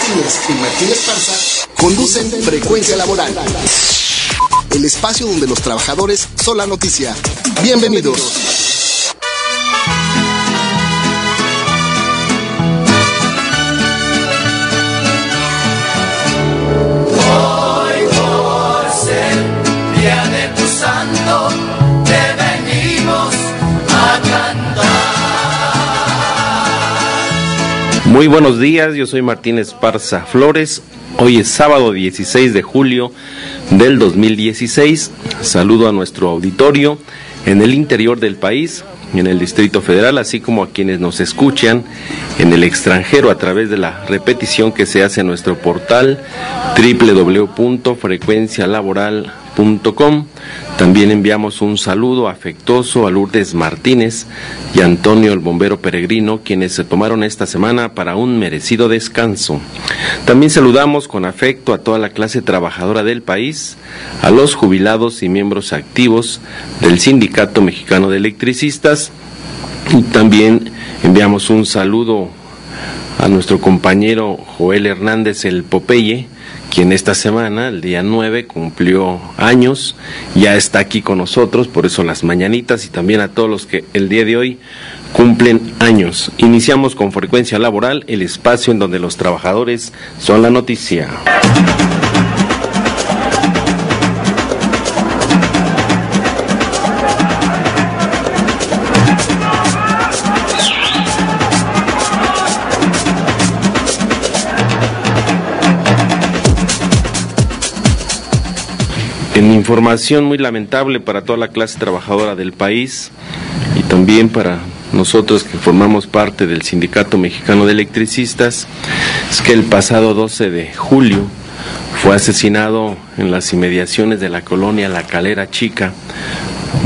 Martínez y Martín Esparza conducen Frecuencia Laboral, el espacio donde los trabajadores son la noticia. Bienvenidos. Hoy por ser día de tu santo, te venimos a cantar. Muy buenos días, yo soy Martín Esparza Flores. Hoy es sábado 16 de julio del 2016. Saludo a nuestro auditorio en el interior del país, en el Distrito Federal, así como a quienes nos escuchan en el extranjero a través de la repetición que se hace en nuestro portal www.frecuencialaboral.com. También enviamos un saludo afectuoso a Lourdes Martínez y a Antonio el Bombero Peregrino, quienes se tomaron esta semana para un merecido descanso. También saludamos con afecto a toda la clase trabajadora del país, a los jubilados y miembros activos del Sindicato Mexicano de Electricistas, y también enviamos un saludo a nuestro compañero Joel Hernández el Popeye, quien esta semana, el día 9, cumplió años, ya está aquí con nosotros, por eso las mañanitas, y también a todos los que el día de hoy cumplen años. Iniciamos con Frecuencia Laboral, el espacio en donde los trabajadores son la noticia. En información muy lamentable para toda la clase trabajadora del país y también para nosotros que formamos parte del Sindicato Mexicano de Electricistas, es que el pasado 12 de julio fue asesinado en las inmediaciones de la colonia La Calera Chica,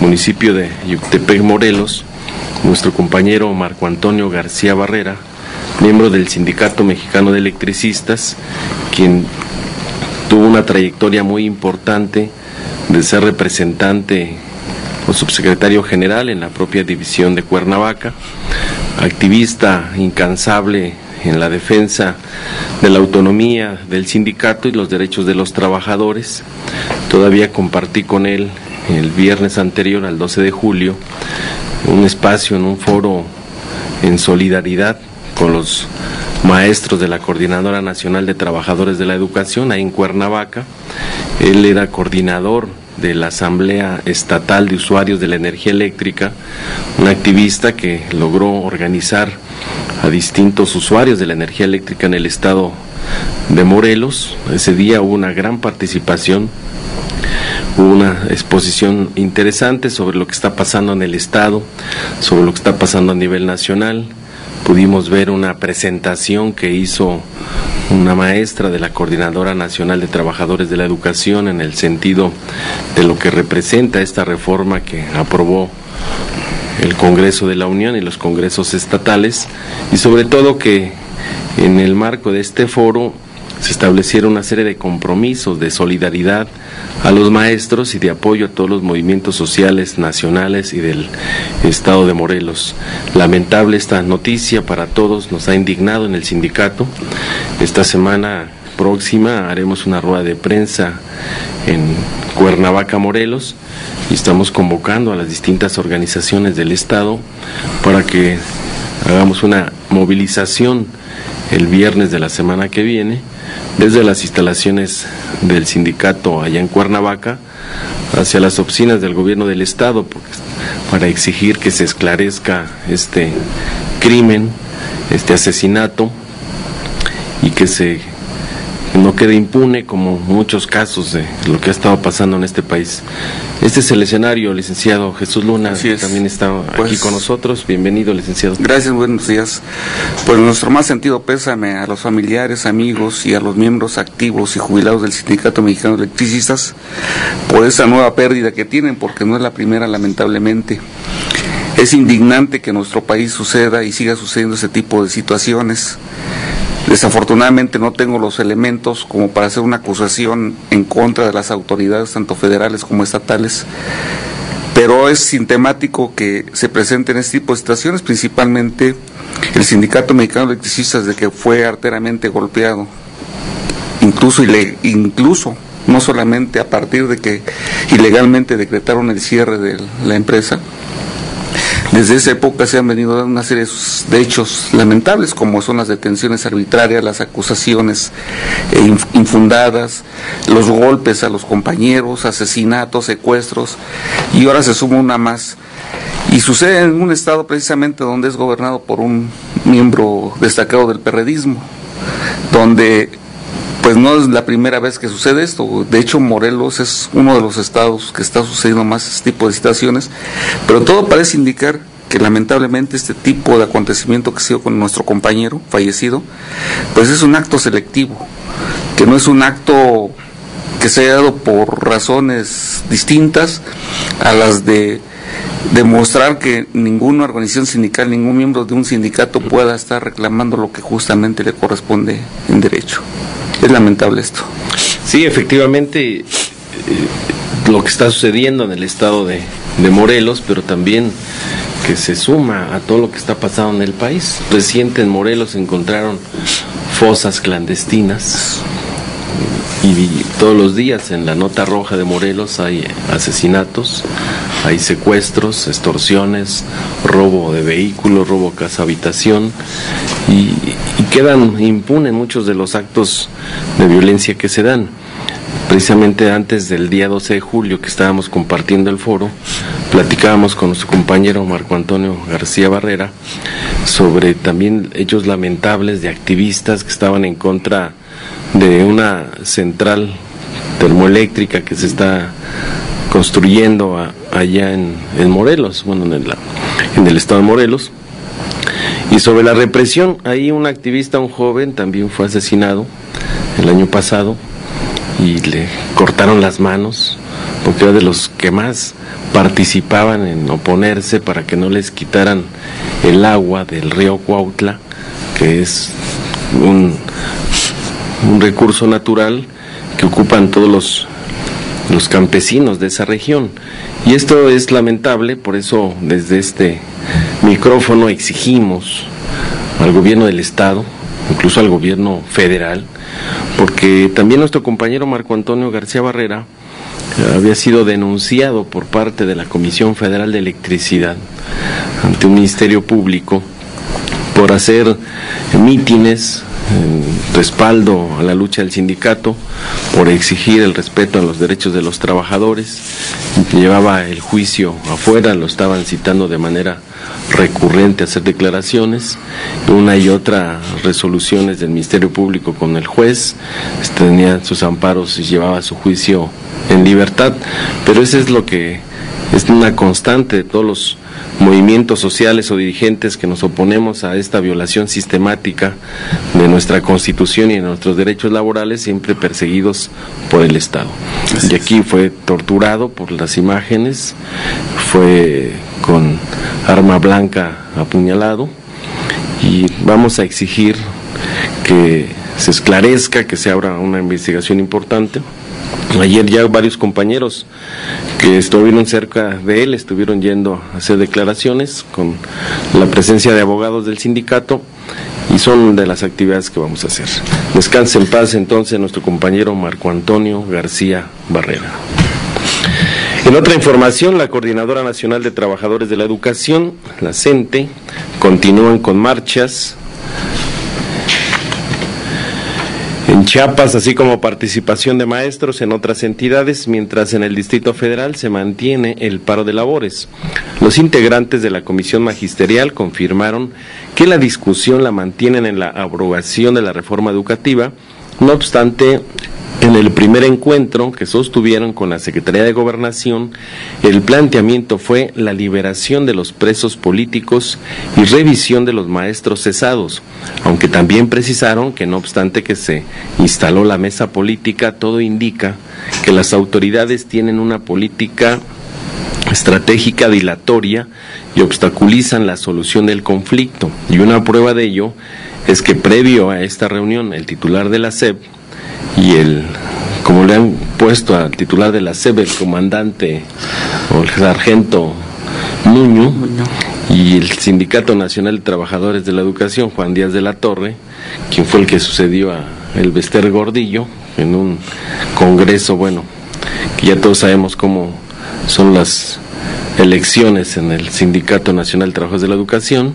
municipio de Yuctepec, Morelos, nuestro compañero Marco Antonio García Barrera, miembro del Sindicato Mexicano de Electricistas, quien tuvo una trayectoria muy importante de ser representante o subsecretario general en la propia división de Cuernavaca, activista incansable en la defensa de la autonomía del sindicato y los derechos de los trabajadores. Todavía compartí con él el viernes anterior al 12 de julio un espacio en un foro en solidaridad con los maestros de la Coordinadora Nacional de Trabajadores de la Educación, ahí en Cuernavaca. Él era coordinador de la Asamblea Estatal de Usuarios de la Energía Eléctrica, un activista que logró organizar a distintos usuarios de la energía eléctrica en el estado de Morelos. Ese día hubo una gran participación, hubo una exposición interesante sobre lo que está pasando en el estado, sobre lo que está pasando a nivel nacional. Pudimos ver una presentación que hizo una maestra de la Coordinadora Nacional de Trabajadores de la Educación en el sentido de lo que representa esta reforma que aprobó el Congreso de la Unión y los congresos estatales, y sobre todo que en el marco de este foro se establecieron una serie de compromisos de solidaridad a los maestros y de apoyo a todos los movimientos sociales nacionales y del estado de Morelos. Lamentable esta noticia para todos, nos ha indignado en el sindicato. Esta semana próxima haremos una rueda de prensa en Cuernavaca, Morelos, y estamos convocando a las distintas organizaciones del estado para que hagamos una movilización el viernes de la semana que viene desde las instalaciones del sindicato allá en Cuernavaca hacia las oficinas del gobierno del estado para exigir que se esclarezca este crimen, este asesinato, y que no quede impune como muchos casos de lo que ha estado pasando en este país. Este es el escenario, licenciado Jesús Luna, que también está aquí con nosotros. Bienvenido, licenciado. Gracias, buenos días. Pues nuestro más sentido pésame a los familiares, amigos y a los miembros activos y jubilados del Sindicato Mexicano de Electricistas por esa nueva pérdida que tienen, porque no es la primera, lamentablemente. Es indignante que en nuestro país suceda y siga sucediendo ese tipo de situaciones. Desafortunadamente no tengo los elementos como para hacer una acusación en contra de las autoridades, tanto federales como estatales, pero es sintomático que se presenten este tipo de situaciones, principalmente el Sindicato Mexicano de Electricistas, de que fue arteramente golpeado incluso no solamente a partir de que ilegalmente decretaron el cierre de la empresa. Desde esa época se han venido dando una serie de hechos lamentables, como son las detenciones arbitrarias, las acusaciones infundadas, los golpes a los compañeros, asesinatos, secuestros, y ahora se suma una más. Y sucede en un estado precisamente donde es gobernado por un miembro destacado del perredismo, donde pues no es la primera vez que sucede esto. De hecho, Morelos es uno de los estados que está sucediendo más este tipo de situaciones, pero todo parece indicar que lamentablemente este tipo de acontecimiento que ha sido con nuestro compañero fallecido, pues es un acto selectivo, que no es un acto que se haya dado por razones distintas a las de demostrar que ninguna organización sindical, ningún miembro de un sindicato pueda estar reclamando lo que justamente le corresponde en derecho. Es lamentable esto. Sí, efectivamente, lo que está sucediendo en el estado de Morelos, pero también que se suma a todo lo que está pasando en el país. Reciente en Morelos encontraron fosas clandestinas y todos los días en la nota roja de Morelos hay asesinatos, hay secuestros, extorsiones, robo de vehículos, robo a casa habitación, y quedan impunes muchos de los actos de violencia que se dan. Precisamente antes del día 12 de julio que estábamos compartiendo el foro, platicábamos con nuestro compañero Marco Antonio García Barrera sobre también hechos lamentables de activistas que estaban en contra de una central termoeléctrica que se está construyendo allá en Morelos, bueno, en el estado de Morelos. Y sobre la represión, ahí un activista, un joven, también fue asesinado el año pasado y le cortaron las manos porque era de los que más participaban en oponerse para que no les quitaran el agua del río Cuautla, que es un recurso natural que ocupan todos los campesinos de esa región. Y esto es lamentable, por eso desde este micrófono exigimos al gobierno del estado, incluso al gobierno federal, porque también nuestro compañero Marco Antonio García Barrera había sido denunciado por parte de la Comisión Federal de Electricidad ante un ministerio público por hacer mítines en respaldo a la lucha del sindicato, por exigir el respeto a los derechos de los trabajadores. Llevaba el juicio afuera, lo estaban citando de manera recurrente a hacer declaraciones, una y otra resoluciones del Ministerio Público con el juez, tenía sus amparos y llevaba su juicio en libertad, pero eso es lo que es una constante de todos los movimientos sociales o dirigentes que nos oponemos a esta violación sistemática de nuestra Constitución y de nuestros derechos laborales, siempre perseguidos por el Estado. Y aquí fue torturado por las imágenes, fue con arma blanca apuñalado, y vamos a exigir que se esclarezca, que se abra una investigación importante. Ayer ya varios compañeros que estuvieron cerca de él estuvieron yendo a hacer declaraciones con la presencia de abogados del sindicato, y son de las actividades que vamos a hacer. Descanse en paz entonces nuestro compañero Marco Antonio García Barrera. En otra información, la Coordinadora Nacional de Trabajadores de la Educación, la CENTE, continúan con marchas en Chiapas, así como participación de maestros en otras entidades, mientras en el Distrito Federal se mantiene el paro de labores. Los integrantes de la Comisión Magisterial confirmaron que la discusión la mantienen en la abrogación de la reforma educativa. No obstante, en el primer encuentro que sostuvieron con la Secretaría de Gobernación, el planteamiento fue la liberación de los presos políticos y revisión de los maestros cesados, aunque también precisaron que no obstante que se instaló la mesa política, todo indica que las autoridades tienen una política estratégica dilatoria y obstaculizan la solución del conflicto. Y una prueba de ello es que previo a esta reunión, el titular de la SEP y como le han puesto al titular de la SEP, el comandante o el sargento Nuño, y el Sindicato Nacional de Trabajadores de la Educación, Juan Díaz de la Torre, quien fue el que sucedió a el Bester Gordillo en un congreso, bueno, que ya todos sabemos cómo son las elecciones en el Sindicato Nacional de Trabajadores de la Educación,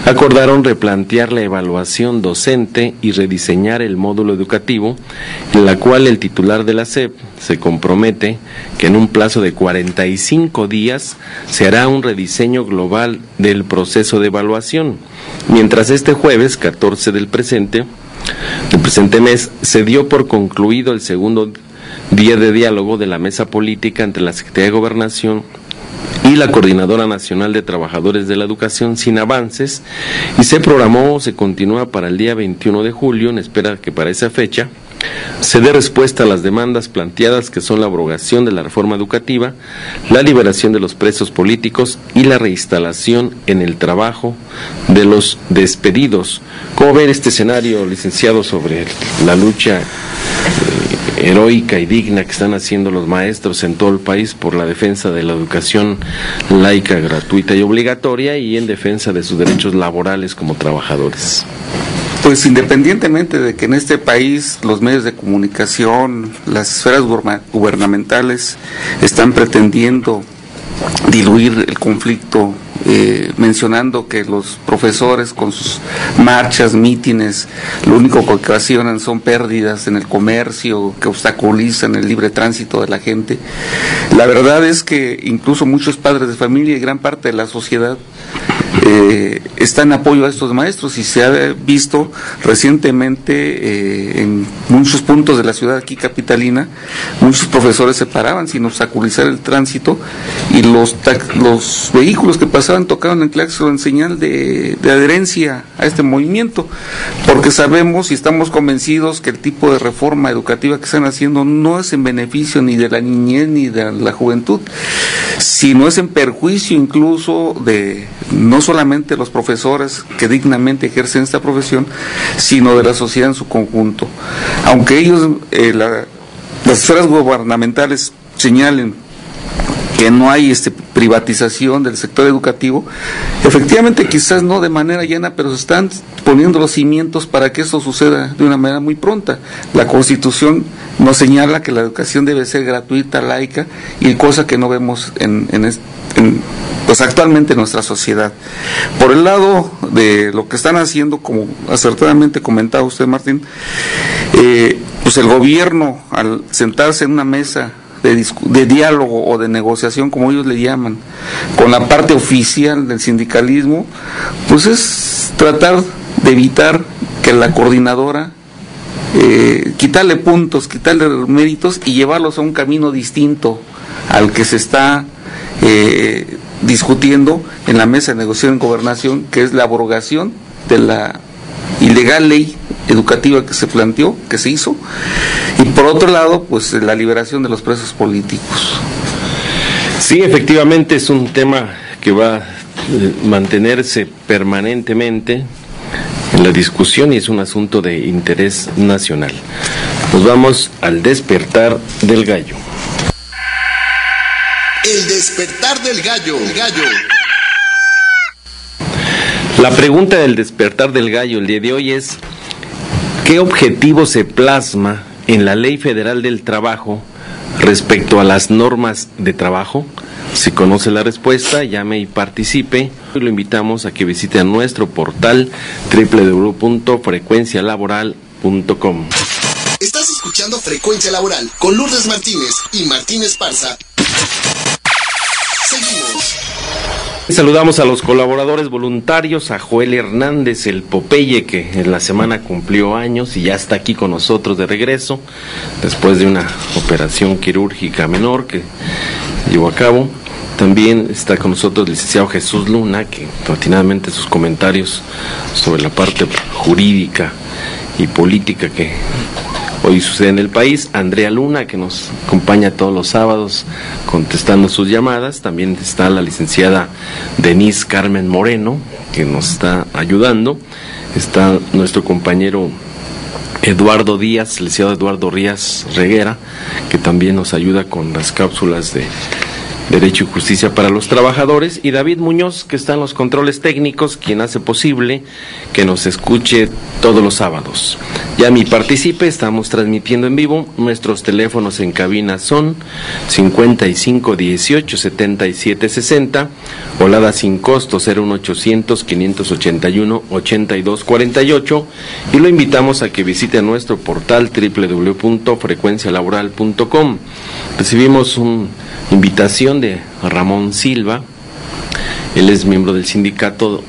acordaron replantear la evaluación docente y rediseñar el módulo educativo, en la cual el titular de la SEP se compromete que en un plazo de 45 días se hará un rediseño global del proceso de evaluación, mientras este jueves 14 del presente mes se dio por concluido el segundo día de diálogo de la mesa política entre la Secretaría de Gobernación y la Coordinadora Nacional de Trabajadores de la Educación sin avances, y se continúa para el día 21 de julio, en espera que para esa fecha se dé respuesta a las demandas planteadas, que son la abrogación de la reforma educativa, la liberación de los presos políticos y la reinstalación en el trabajo de los despedidos. ¿Cómo ver este escenario, licenciado, sobre la lucha heroica y digna que están haciendo los maestros en todo el país por la defensa de la educación laica, gratuita y obligatoria, y en defensa de sus derechos laborales como trabajadores? Pues independientemente de que en este país los medios de comunicación, las esferas gubernamentales están pretendiendo diluir el conflicto, mencionando que los profesores con sus marchas, mítines, lo único que ocasionan son pérdidas en el comercio, que obstaculizan el libre tránsito de la gente. La verdad es que incluso muchos padres de familia y gran parte de la sociedad está en apoyo a estos maestros, y se ha visto recientemente en muchos puntos de la ciudad aquí capitalina, muchos profesores se paraban sin obstaculizar el tránsito, y los vehículos que pasaban tocaban el claxon en señal de adherencia a este movimiento, porque sabemos y estamos convencidos que el tipo de reforma educativa que están haciendo no es en beneficio ni de la niñez ni de la juventud, sino es en perjuicio incluso de no solamente los profesores que dignamente ejercen esta profesión, sino de la sociedad en su conjunto. Aunque ellos, las esferas gubernamentales señalen que no hay privatización del sector educativo, efectivamente quizás no de manera llana, pero se están poniendo los cimientos para que esto suceda de una manera muy pronta. La Constitución nos señala que la educación debe ser gratuita, laica, y cosa que no vemos pues actualmente en nuestra sociedad. Por el lado de lo que están haciendo, como acertadamente comentaba usted, Martín, pues el gobierno, al sentarse en una mesa de diálogo o de negociación, como ellos le llaman, con la parte oficial del sindicalismo, pues es tratar de evitar que la coordinadora quitarle puntos, quitarle méritos y llevarlos a un camino distinto al que se está discutiendo en la mesa de negociación en gobernación, que es la abrogación de la ilegal ley educativa que se planteó, que se hizo, y por otro lado, pues la liberación de los presos políticos. Sí, efectivamente es un tema que va a mantenerse permanentemente en la discusión y es un asunto de interés nacional. Nos vamos al despertar del gallo. El despertar del gallo. La pregunta del despertar del gallo el día de hoy es: ¿qué objetivo se plasma en la Ley Federal del Trabajo respecto a las normas de trabajo? Si conoce la respuesta, llame y participe. Hoy lo invitamos a que visite nuestro portal www.frecuencialaboral.com. Estás escuchando Frecuencia Laboral con Lourdes Martínez y Martín Esparza. Seguimos. Saludamos a los colaboradores voluntarios, a Joel Hernández, el Popeye, que en la semana cumplió años y ya está aquí con nosotros de regreso, después de una operación quirúrgica menor que llevó a cabo. También está con nosotros el licenciado Jesús Luna, que atinadamente sus comentarios sobre la parte jurídica y política que hoy sucede en el país. Andrea Luna, que nos acompaña todos los sábados contestando sus llamadas. También está la licenciada Denise Carmen Moreno, que nos está ayudando. Está nuestro compañero Eduardo Díaz, licenciado Eduardo Díaz Reguera, que también nos ayuda con las cápsulas de Derecho y Justicia para los Trabajadores, y David Muñoz, que está en los controles técnicos, quien hace posible que nos escuche todos los sábados. Llame y participe, estamos transmitiendo en vivo. Nuestros teléfonos en cabina son 55 18 77 60, volada sin costo 01800 581 82 48, y lo invitamos a que visite nuestro portal www.frecuencialaboral.com. Recibimos una invitación de Ramón Silva, él es miembro del sindicato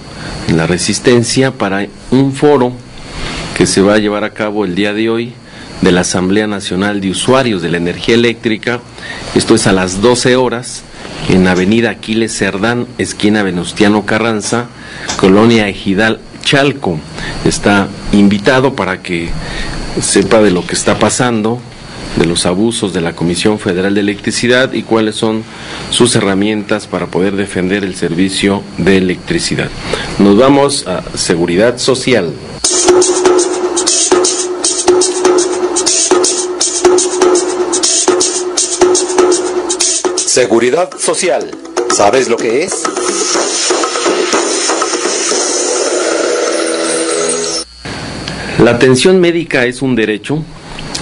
La Resistencia, para un foro que se va a llevar a cabo el día de hoy de la Asamblea Nacional de Usuarios de la Energía Eléctrica. Esto es a las 12 horas en Avenida Aquiles Cerdán, esquina Venustiano Carranza, Colonia Ejidal, Chalco. Está invitado para que sepa de lo que está pasando, de los abusos de la Comisión Federal de Electricidad y cuáles son sus herramientas para poder defender el servicio de electricidad. Nos vamos a Seguridad Social. Seguridad Social. ¿Sabes lo que es? La atención médica es un derecho.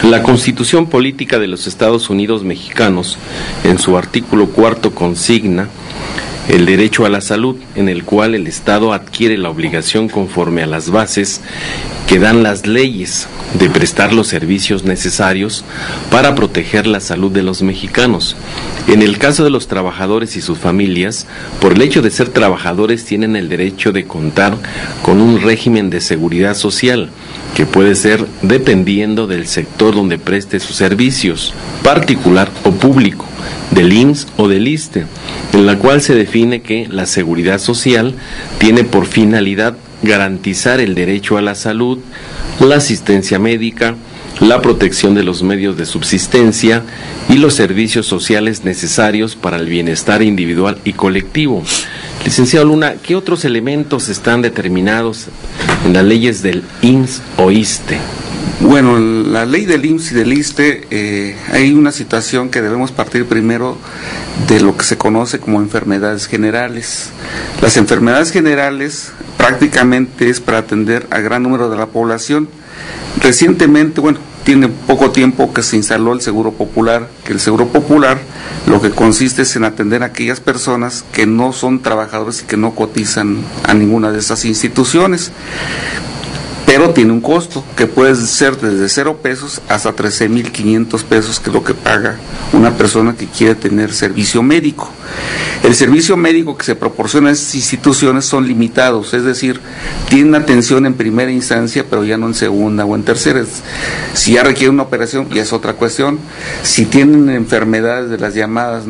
La Constitución Política de los Estados Unidos Mexicanos, en su artículo 4, consigna el derecho a la salud, en el cual el Estado adquiere la obligación, conforme a las bases que dan las leyes, de prestar los servicios necesarios para proteger la salud de los mexicanos. En el caso de los trabajadores y sus familias, por el hecho de ser trabajadores, tienen el derecho de contar con un régimen de seguridad social, que puede ser dependiendo del sector donde preste sus servicios, particular o público, del IMSS o del ISSSTE, en la cual se define que la seguridad social tiene por finalidad garantizar el derecho a la salud, la asistencia médica, la protección de los medios de subsistencia y los servicios sociales necesarios para el bienestar individual y colectivo. Licenciado Luna, ¿qué otros elementos están determinados en las leyes del IMSS o ISSSTE? Bueno, en la ley del IMSS y del ISSSTE hay una situación que debemos partir primero de lo que se conoce como enfermedades generales. Las enfermedades generales prácticamente es para atender a gran número de la población. Recientemente, tiene poco tiempo que se instaló el Seguro Popular, que el Seguro Popular lo que consiste es en atender a aquellas personas que no son trabajadores y que no cotizan a ninguna de esas instituciones, pero tiene un costo que puede ser desde 0 pesos hasta 13,500 pesos, que es lo que paga una persona que quiere tener servicio médico. El servicio médico que se proporciona a estas instituciones son limitados, es decir, tienen atención en primera instancia, pero ya no en segunda o en tercera. Si ya requiere una operación, ya es otra cuestión. Si tienen enfermedades de las llamadas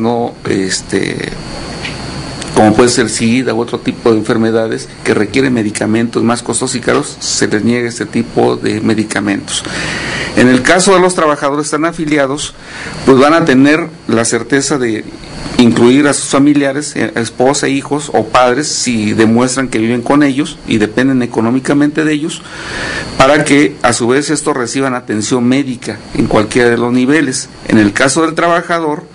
como puede ser SIDA u otro tipo de enfermedades que requieren medicamentos más costosos y caros, se les niega este tipo de medicamentos. En el caso de los trabajadores que están afiliados, pues van a tener la certeza de incluir a sus familiares, esposa, hijos o padres, si demuestran que viven con ellos y dependen económicamente de ellos, para que a su vez estos reciban atención médica en cualquiera de los niveles. En el caso del trabajador,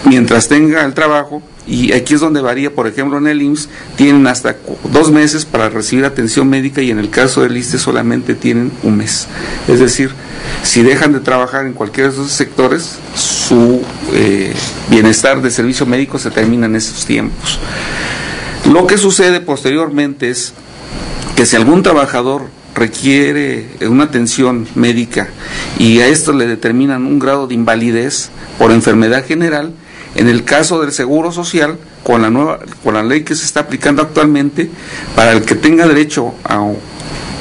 mientras tenga el trabajo, y aquí es donde varía, por ejemplo en el IMSS tienen hasta 2 meses para recibir atención médica, y en el caso del ISSSTE solamente tienen 1 mes. Es decir, si dejan de trabajar en cualquiera de esos sectores, su bienestar de servicio médico se termina en esos tiempos. Lo que sucede posteriormente es que si algún trabajador requiere una atención médica y a esto le determinan un grado de invalidez por enfermedad general, en el caso del Seguro Social, con la ley que se está aplicando actualmente, para el que tenga derecho a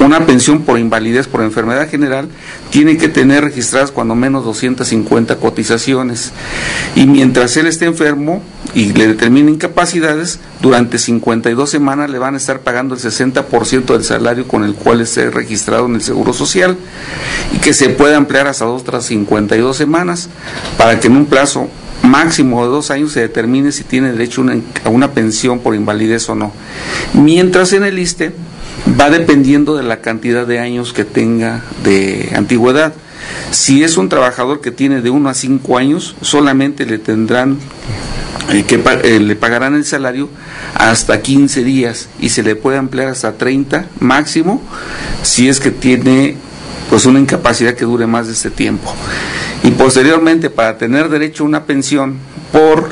una pensión por invalidez por enfermedad general, tiene que tener registradas cuando menos 250 cotizaciones, y mientras él esté enfermo y le determinen incapacidades, durante 52 semanas le van a estar pagando el 60% del salario con el cual esté registrado en el Seguro Social, y que se puede ampliar hasta otras 52 semanas, para que en un plazo máximo de 2 años se determine si tiene derecho a una pensión por invalidez o no. Mientras en el ISSSTE va dependiendo de la cantidad de años que tenga de antigüedad. Si es un trabajador que tiene de 1 a 5 años, solamente le tendrán le pagarán el salario hasta 15 días y se le puede ampliar hasta 30 máximo si es que tiene pues una incapacidad que dure más de este tiempo. Y posteriormente, para tener derecho a una pensión por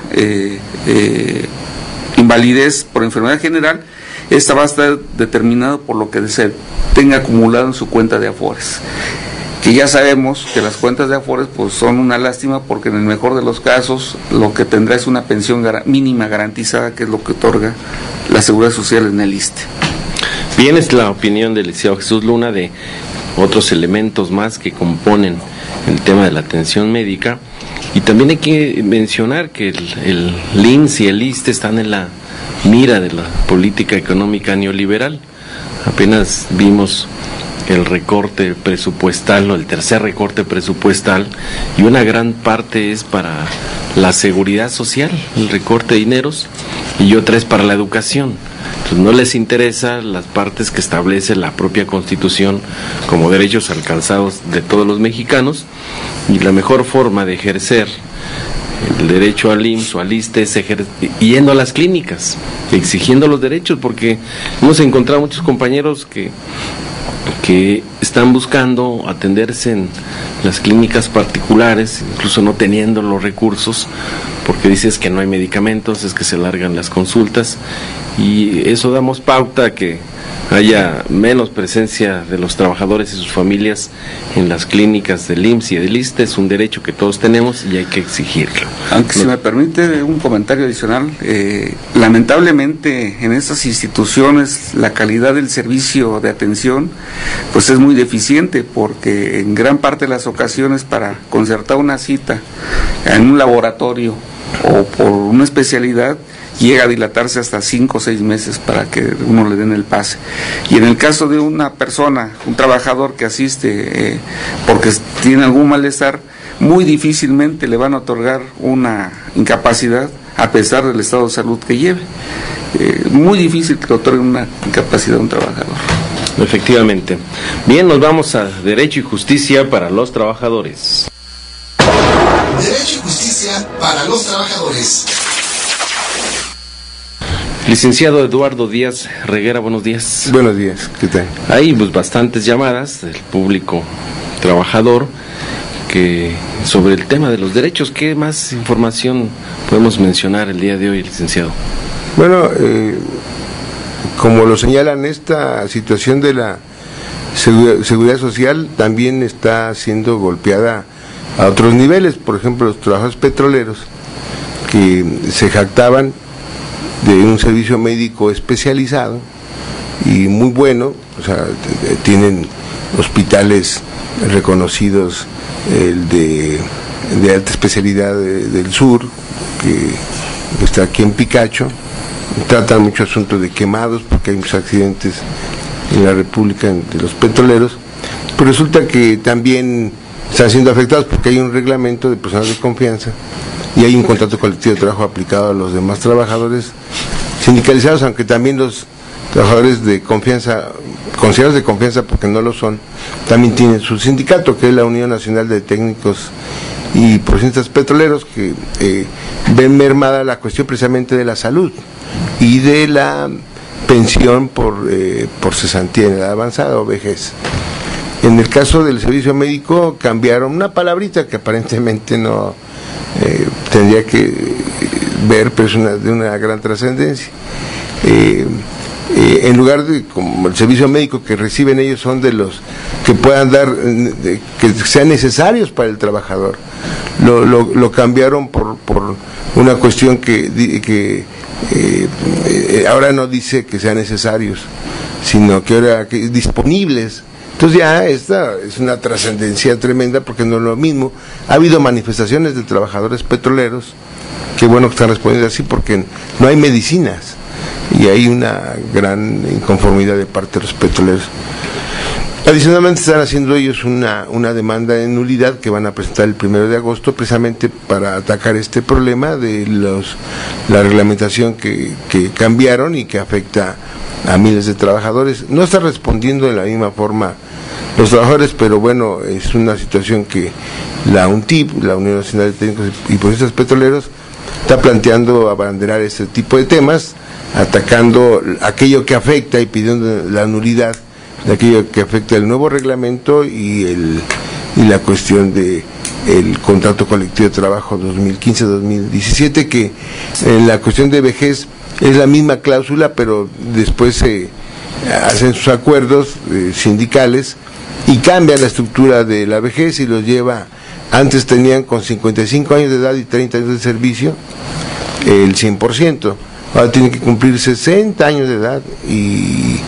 invalidez por enfermedad general, esta va a estar determinado por lo que se tenga acumulado en su cuenta de Afores, que ya sabemos que las cuentas de Afores pues son una lástima, porque en el mejor de los casos lo que tendrá es una pensión mínima garantizada, que es lo que otorga la Seguridad Social en el ISSSTE. Bien, es la opinión del licenciado Jesús Luna de otros elementos más que componen el tema de la atención médica, y también hay que mencionar que el IMSS y el ISSSTE están en la mira de la política económica neoliberal. Apenas vimos el recorte presupuestal, o el tercer recorte presupuestal, y una gran parte es para la seguridad social, el recorte de dineros, y otra es para la educación. Entonces no les interesa las partes que establece la propia Constitución como derechos alcanzados de todos los mexicanos, y la mejor forma de ejercer el derecho al IMSS o al ISSSTE es yendo a las clínicas, exigiendo los derechos, porque hemos encontrado muchos compañeros que están buscando atenderse en las clínicas particulares, incluso no teniendo los recursos, porque dices que no hay medicamentos, es que se largan las consultas, y eso damos pauta a que haya menos presencia de los trabajadores y sus familias en las clínicas del IMSS y del ISSSTE. Es un derecho que todos tenemos y hay que exigirlo. Aunque si me permite un comentario adicional, lamentablemente en estas instituciones la calidad del servicio de atención pues es muy deficiente, porque en gran parte de las ocasiones para concertar una cita en un laboratorio o por una especialidad llega a dilatarse hasta 5 o 6 meses para que uno le den el pase. Y en el caso de una persona, un trabajador que asiste porque tiene algún malestar, muy difícilmente le van a otorgar una incapacidad a pesar del estado de salud que lleve. Muy difícil que le otorguen una incapacidad a un trabajador. Efectivamente. Bien, nos vamos a Derecho y Justicia para los Trabajadores. Derecho y Justicia para los Trabajadores. Licenciado Eduardo Díaz Reguera, buenos días. Buenos días, ¿qué tal? Hay pues bastantes llamadas del público trabajador que sobre el tema de los derechos. ¿Qué más información podemos mencionar el día de hoy, licenciado? Bueno, como lo señalan, esta situación de la seguridad social también está siendo golpeada a otros niveles. Por ejemplo, los trabajadores petroleros que se jactaban de un servicio médico especializado y muy bueno, o sea, tienen hospitales reconocidos, el de alta especialidad del sur, que está aquí en Picacho, tratan mucho asuntos de quemados, porque hay muchos accidentes en la República de los petroleros, pero resulta que también están siendo afectados porque hay un reglamento de personal de confianza y hay un contrato colectivo de trabajo aplicado a los demás trabajadores sindicalizados, aunque también los trabajadores de confianza, considerados de confianza porque no lo son, también tienen su sindicato, que es la Unión Nacional de Técnicos y Profesionistas Petroleros, que ven mermada la cuestión precisamente de la salud y de la pensión por cesantía en edad avanzada o vejez. En el caso del servicio médico cambiaron una palabrita que aparentemente no tendría que ver, pero es de una gran trascendencia. En lugar de, como el servicio médico que reciben ellos son de los que puedan dar, que sean necesarios para el trabajador, lo cambiaron por una cuestión que ahora no dice que sean necesarios, sino que ahora que disponibles. Entonces ya esta es una trascendencia tremenda, porque no es lo mismo. Ha habido manifestaciones de trabajadores petroleros, que bueno que están respondiendo así, porque no hay medicinas y hay una gran inconformidad de parte de los petroleros. Adicionalmente están haciendo ellos una demanda de nulidad que van a presentar el 1 de agosto, precisamente para atacar este problema de la reglamentación que cambiaron y que afecta a miles de trabajadores. No está respondiendo de la misma forma los trabajadores, pero bueno, es una situación que la UNTIP, la Unión Nacional de Técnicos y Profesionistas Petroleros, está planteando abanderar este tipo de temas, atacando aquello que afecta y pidiendo la nulidad de aquello que afecta el nuevo reglamento y la cuestión de el contrato colectivo de trabajo 2015-2017, que en la cuestión de vejez es la misma cláusula, pero después se hacen sus acuerdos sindicales y cambia la estructura de la vejez y los lleva, antes tenían con 55 años de edad y 30 años de servicio el 100%, ahora tienen que cumplir 60 años de edad y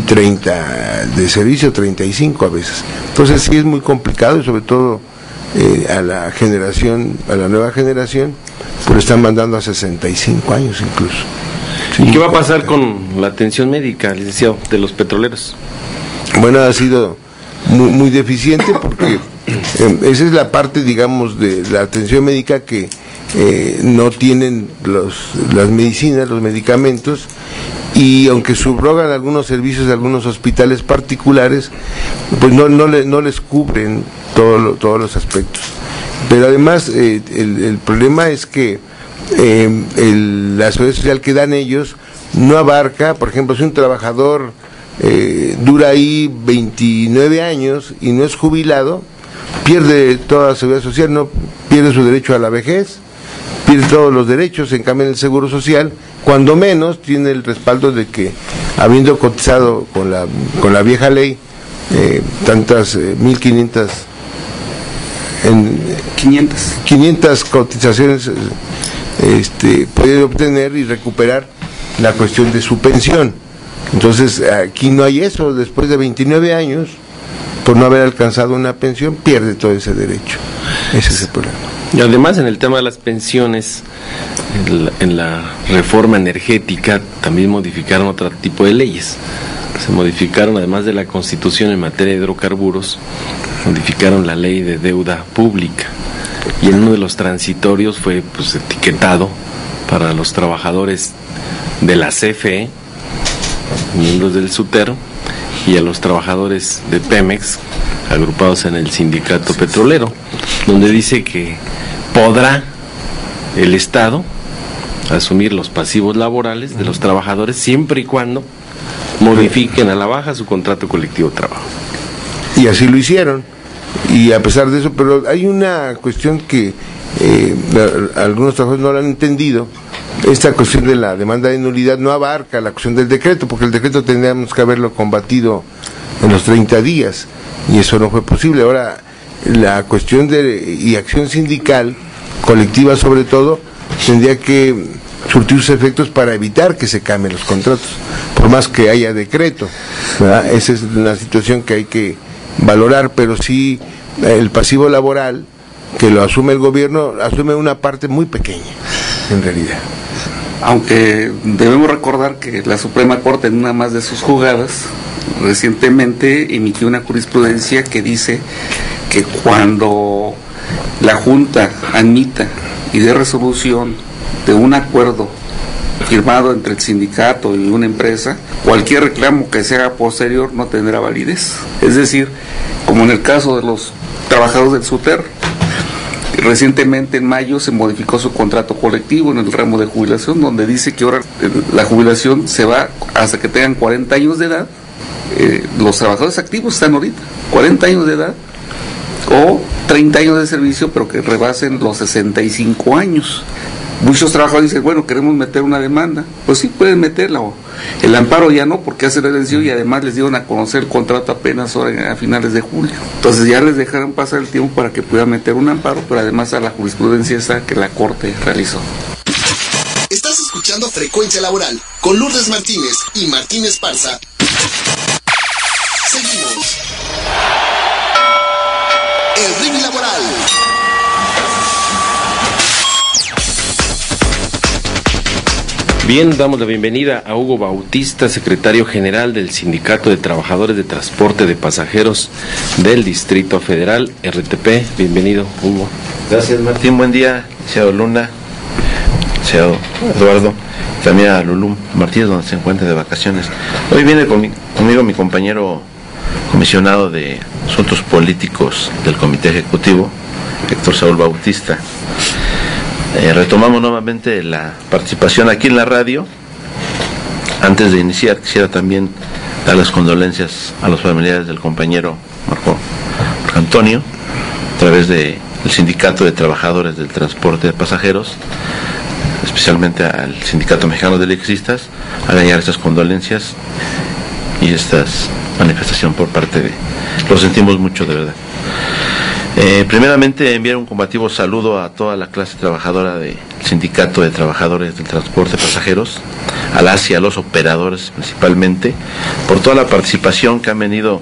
30 de servicio, 35 a veces. Entonces sí es muy complicado y sobre todo a la nueva generación, pues lo están mandando a 65 años incluso. ¿Y qué va a pasar con la atención médica, licenciado, de los petroleros? Bueno, ha sido muy deficiente porque esa es la parte, digamos, de la atención médica que no tienen las medicinas, los medicamentos, y aunque subrogan algunos servicios de algunos hospitales particulares, pues no les cubren todos los aspectos. Pero además el problema es que la seguridad social que dan ellos no abarca, por ejemplo, si un trabajador dura ahí 29 años y no es jubilado, pierde toda la seguridad social, no pierde su derecho a la vejez, pierde todos los derechos. En cambio en el seguro social, cuando menos tiene el respaldo de que, habiendo cotizado con la vieja ley, tantas 500 cotizaciones puede obtener y recuperar la cuestión de su pensión. Entonces aquí no hay eso. Después de 29 años, por no haber alcanzado una pensión, pierde todo ese derecho. Ese es el problema. Y además, en el tema de las pensiones, en la reforma energética también modificaron otro tipo de leyes. Se modificaron, además de la Constitución en materia de hidrocarburos, modificaron la ley de deuda pública, y en uno de los transitorios fue pues etiquetado para los trabajadores de la CFE, miembros del SUTER, y a los trabajadores de Pemex, agrupados en el sindicato petrolero, donde dice que podrá el Estado asumir los pasivos laborales de los trabajadores siempre y cuando modifiquen a la baja su contrato colectivo de trabajo. Y así lo hicieron, y a pesar de eso, pero hay una cuestión que algunos trabajadores no lo han entendido. Esta cuestión de la demanda de nulidad no abarca la cuestión del decreto, porque el decreto tendríamos que haberlo combatido en los 30 días, y eso no fue posible. Ahora, la cuestión y acción sindical, colectiva sobre todo, tendría que surtir sus efectos para evitar que se cambien los contratos, por más que haya decreto, ¿verdad? Esa es una situación que hay que valorar, pero sí el pasivo laboral, que lo asume el gobierno, asume una parte muy pequeña, en realidad. Aunque debemos recordar que la Suprema Corte, en una más de sus jugadas, recientemente emitió una jurisprudencia que dice que cuando la Junta admita y dé resolución de un acuerdo firmado entre el sindicato y una empresa, cualquier reclamo que se haga posterior no tendrá validez. Es decir, como en el caso de los trabajadores del SUTER, recientemente en mayo se modificó su contrato colectivo en el ramo de jubilación, donde dice que ahora la jubilación se va hasta que tengan 40 años de edad. Los trabajadores activos están ahorita 40 años de edad o 30 años de servicio, pero que rebasen los 65 años. Muchos trabajadores dicen, bueno, queremos meter una demanda. Pues sí, pueden meterla. El amparo ya no, porque hace la elección, y además les dieron a conocer el contrato apenas ahora a finales de julio. Entonces ya les dejaron pasar el tiempo para que puedan meter un amparo, pero además a la jurisprudencia esa que la Corte realizó. Estás escuchando Frecuencia Laboral con Lourdes Martínez y Martín Esparza. Seguimos. El ring laboral. Bien, damos la bienvenida a Hugo Bautista, secretario general del Sindicato de Trabajadores de Transporte de Pasajeros del Distrito Federal, RTP. Bienvenido, Hugo. Gracias, Martín. Buen día, licenciado Luna, licenciado Eduardo, también a Lulú Martínez, donde se encuentra de vacaciones. Hoy viene conmigo mi compañero comisionado de Asuntos Políticos del Comité Ejecutivo, Héctor Saúl Bautista. Retomamos nuevamente la participación aquí en la radio. Antes de iniciar, quisiera también dar las condolencias a los familiares del compañero Marco Antonio, a través del Sindicato de Trabajadores del Transporte de Pasajeros, especialmente al Sindicato Mexicano de Electricistas, a llegar estas condolencias y esta manifestación por parte de... Lo sentimos mucho, de verdad. Primeramente, enviar un combativo saludo a toda la clase trabajadora del Sindicato de Trabajadores del Transporte de Pasajeros, a las y a los operadores principalmente, por toda la participación que han venido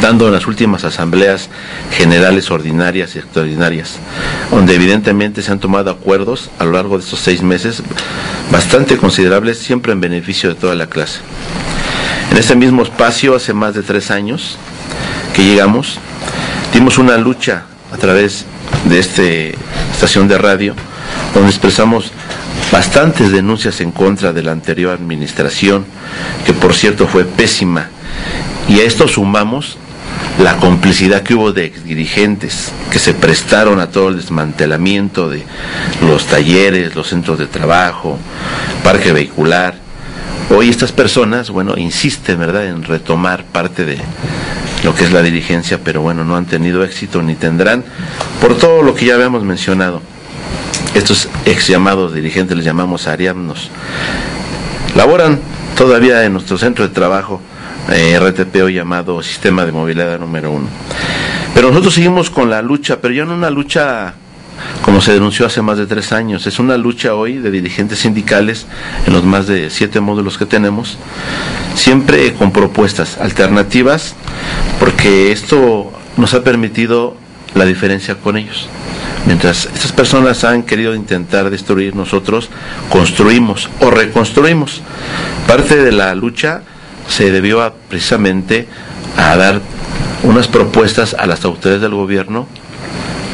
dando en las últimas asambleas generales ordinarias y extraordinarias, donde evidentemente se han tomado acuerdos a lo largo de estos 6 meses bastante considerables, siempre en beneficio de toda la clase. En este mismo espacio, hace más de 3 años que llegamos, dimos una lucha a través de esta estación de radio, donde expresamos bastantes denuncias en contra de la anterior administración, que por cierto fue pésima, y a esto sumamos la complicidad que hubo de exdirigentes que se prestaron a todo el desmantelamiento de los talleres, los centros de trabajo, parque vehicular. Hoy estas personas, insisten, ¿verdad?, en retomar parte de lo que es la dirigencia, pero no han tenido éxito ni tendrán, por todo lo que ya habíamos mencionado. Estos ex llamados dirigentes, les llamamos ariadnos, laboran todavía en nuestro centro de trabajo, RTP, hoy llamado Sistema de Movilidad número 1. Pero nosotros seguimos con la lucha, pero ya no una lucha como se denunció hace más de 3 años, es una lucha hoy de dirigentes sindicales en los más de 7 módulos que tenemos, siempre con propuestas alternativas, porque esto nos ha permitido la diferencia con ellos. Mientras estas personas han querido intentar destruir, nosotros construimos o reconstruimos. Parte de la lucha se debió precisamente a dar unas propuestas a las autoridades del gobierno,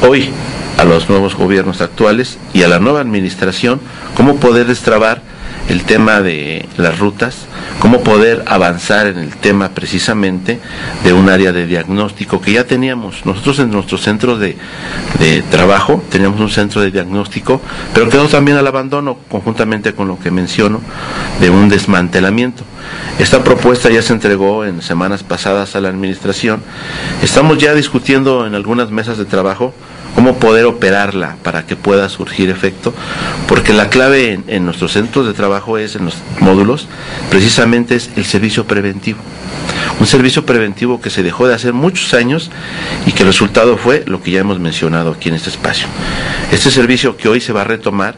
hoy a los nuevos gobiernos actuales y a la nueva administración, cómo poder destrabar el tema de las rutas, cómo poder avanzar en el tema precisamente de un área de diagnóstico que ya teníamos. Nosotros en nuestros centros de trabajo teníamos un centro de diagnóstico, pero quedó también al abandono, conjuntamente con lo que menciono, de un desmantelamiento. Esta propuesta ya se entregó en semanas pasadas a la administración. Estamos ya discutiendo en algunas mesas de trabajo cómo poder operarla para que pueda surgir efecto, porque la clave en nuestros centros de trabajo en los módulos, precisamente es el servicio preventivo. Un servicio preventivo que se dejó de hacer muchos años y que el resultado fue lo que ya hemos mencionado aquí en este espacio. Este servicio que hoy se va a retomar,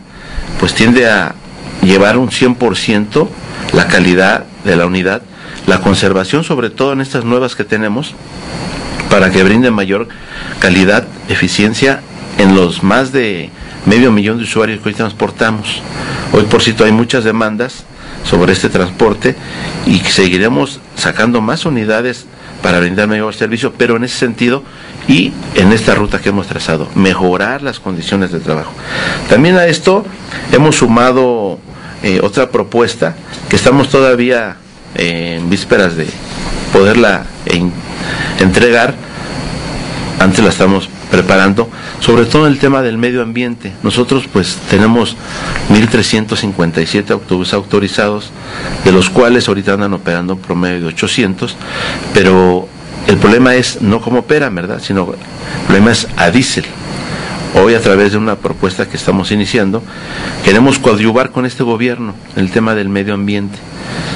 pues tiende a llevar un 100% la calidad de la unidad, la conservación, sobre todo en estas nuevas que tenemos, para que brinde mayor calidad, eficiencia en los más de 500,000 de usuarios que hoy transportamos. Hoy, por cierto, hay muchas demandas sobre este transporte y seguiremos sacando más unidades para brindar mayor servicio, pero en ese sentido y en esta ruta que hemos trazado, mejorar las condiciones de trabajo. También a esto hemos sumado otra propuesta que estamos todavía en vísperas de poderla entregar, antes la estamos preparando, sobre todo en el tema del medio ambiente. Nosotros pues tenemos 1,357 autobuses autorizados, de los cuales ahorita andan operando un promedio de 800, pero el problema es no cómo operan, ¿verdad?, sino el problema es a diésel. Hoy, a través de una propuesta que estamos iniciando, queremos coadyuvar con este gobierno en el tema del medio ambiente,